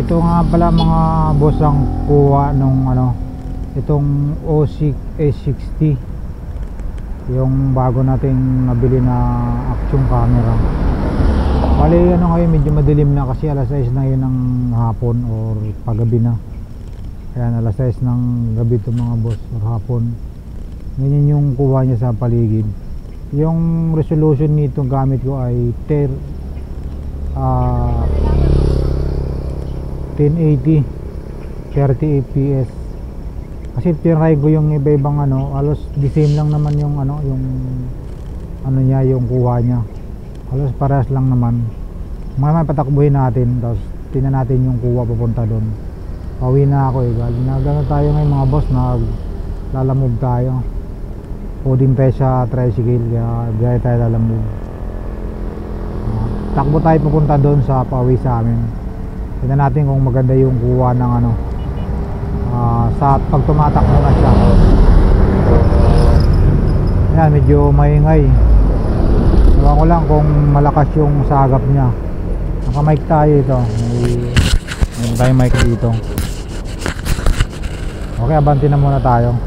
Ito nga pala mga boss ang kuha nung itong OSIC A60, yung bago nating nabili na action camera. Bali ngayon medyo madilim na kasi alas 6 na yun ng hapon or paggabi na. Kaya alas 6 ng gabi ito mga boss or hapon. Ganyan yung kuha niya sa paligid. Yung resolution nito gamit ko ay 1080 30 fps. Kasi tinry ko yung iba-ibang halos the same lang naman yung niya, yung kuha niya. Halos parehas lang naman. May patakbuhin natin, tapos tingnan natin yung kuha papunta doon. Pauwi na ako nagano tayo ngayon mga boss, naglalamove tayo. Puding tayo sa tricycle, kaya biyahe tayo lalamove. Takbo tayo papunta doon sa pauwi sa amin. Tingnan natin kung maganda yung kuha ng sa pag tumatakbo na siya. Ayan, medyo maingay. Ewan ko lang kung malakas yung sagap niya. Naka-mic tayo ito. May tayong mic dito. Okay, abanti na muna tayo.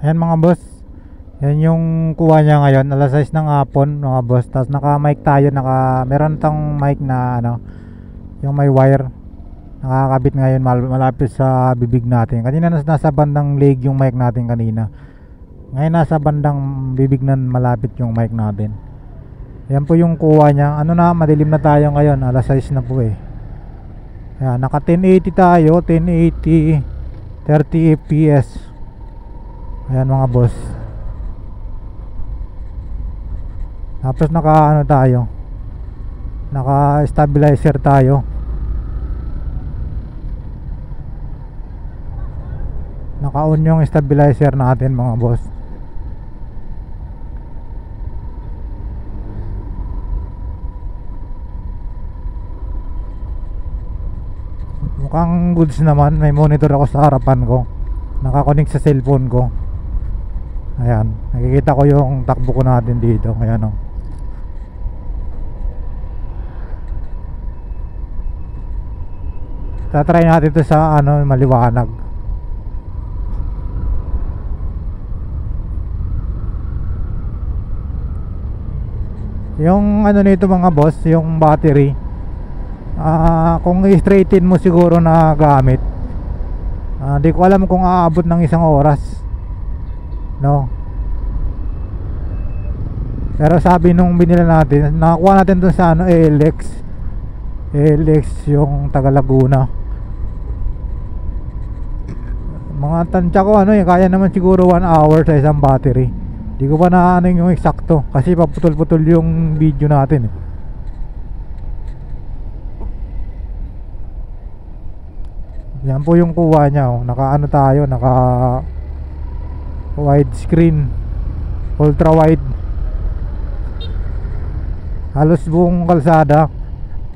Ayan mga boss, yan yung kuha niya ngayon, alas 6 ng hapon mga boss. Tapos naka-mic tayo, meron tong mic na yung may wire, nakakabit ngayon malapit sa bibig natin. Kanina nasa bandang leg yung mic natin kanina. Ngayon nasa bandang bibig na malapit yung mic natin. Yan po yung kuha niya. Madilim na tayo ngayon, alas 6 na po eh. Ayan, naka 1080 tayo, 1080 30 fps. Ayan mga boss. Tapos tayo, naka stabilizer tayo. Naka on yung stabilizer natin mga boss. Mukhang goods naman. May monitor ako sa harapan ko, nakakonect sa cellphone ko. Ayan, nakikita ko yung takbo ko natin dito. Ayan o. Tatry natin ito sa maliwanag. Yung nito mga boss, yung battery, kung i-straighten mo siguro na gamit, di ko alam kung aabot ng 1 oras, no? Pero sabi nung binila natin, nakakuha natin dun sa ALX yung taga Laguna. Mga tansya ko kaya naman siguro 1 hour sa isang battery. Di ko pa na yung eksakto kasi paputol-putol yung video natin eh. Yan po yung kuha niya naka tayo, naka widescreen, ultra wide, halos buong kalsada.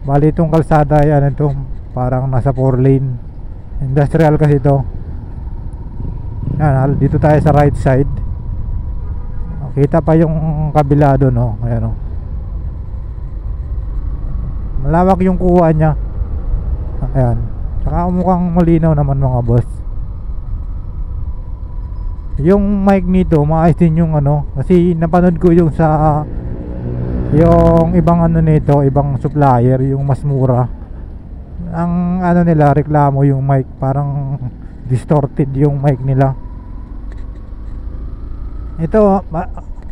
Bali itong kalsada yan, ito parang nasa 4 lane industrial kasi ito. Yan, dito tayo sa right side, kita pa yung kabila doon ayan malawak yung kuha niya. Ayan, saka mukhang malinaw naman mga boss. Yung mic nito maayos din yung kasi napanood ko yung sa yung ibang nito, ibang supplier, yung mas mura. Ang nila reklamo yung mic, parang distorted yung mic nila. Ito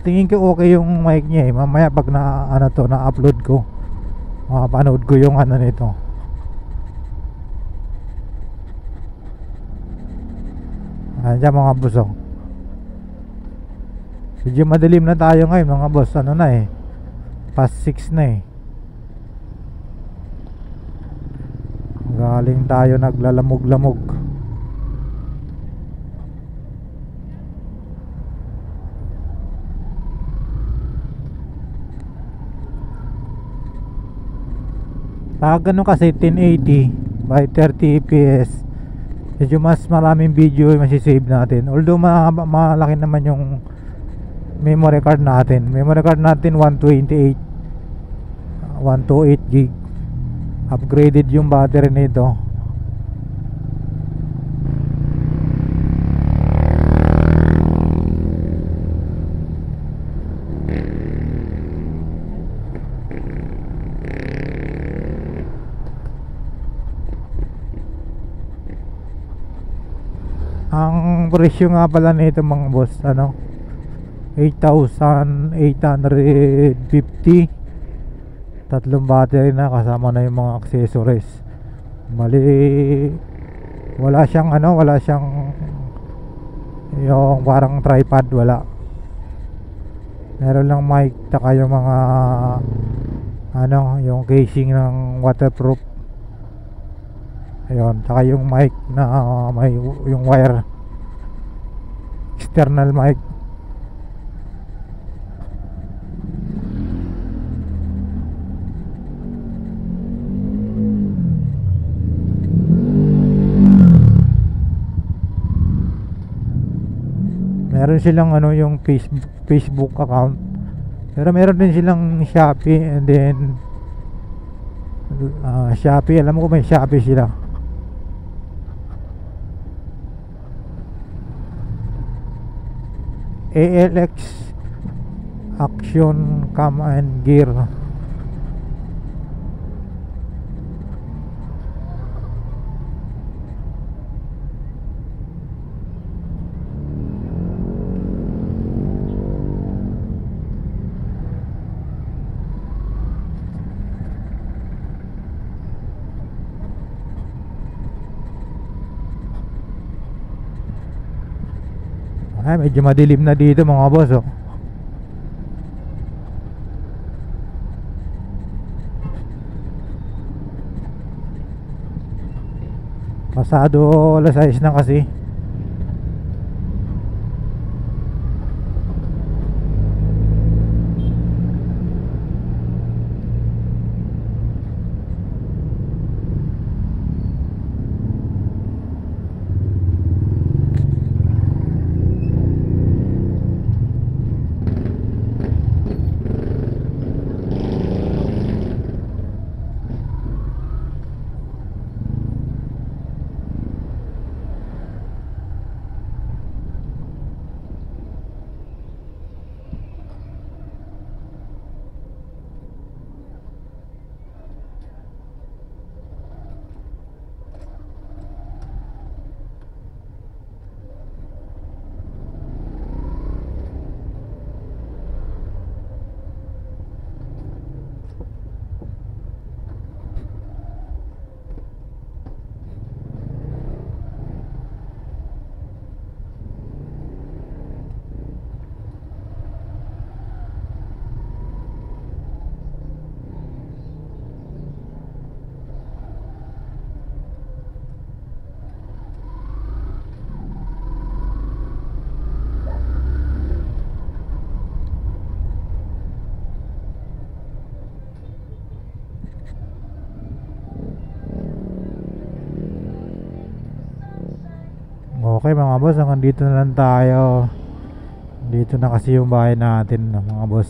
tingin ko okay yung mic niya eh. Mamaya pag na-upload ko, makapanood ko yung nito. Ayan mga boss medyo madilim na tayo ngayon mga boss. Past 6 na eh. Galing tayo naglalamog-lamog. Pag ganun kasi 1080 by 30 fps, medyo mas maraming video yung masisave natin. Although malaki naman yung memory card natin. Memory card natin 128 128 gig. Upgraded yung battery nito. Ang presyo nga pala nito mga boss, ano, 8,850. Tatlong battery na, kasama na yung mga accessories. Mali, wala siyang ano, wala siyang yung parang tripod, wala. Meron lang mic, taka yung mga ano, yung casing ng waterproof. Ayun, taka yung mic na may yung wire, external mic. Meron silang ano, yung Facebook account. Pero meron din silang Shopee, and then Shopee, alam ko may Shopee sila. ALX Action Cam and Gear. Ay, medyo madilim na dito mga boss, oh. Pasado alas 6 na kasi. Okay mga boss, hanggang dito na lang tayo. Dito na kasi yung bahay natin mga boss.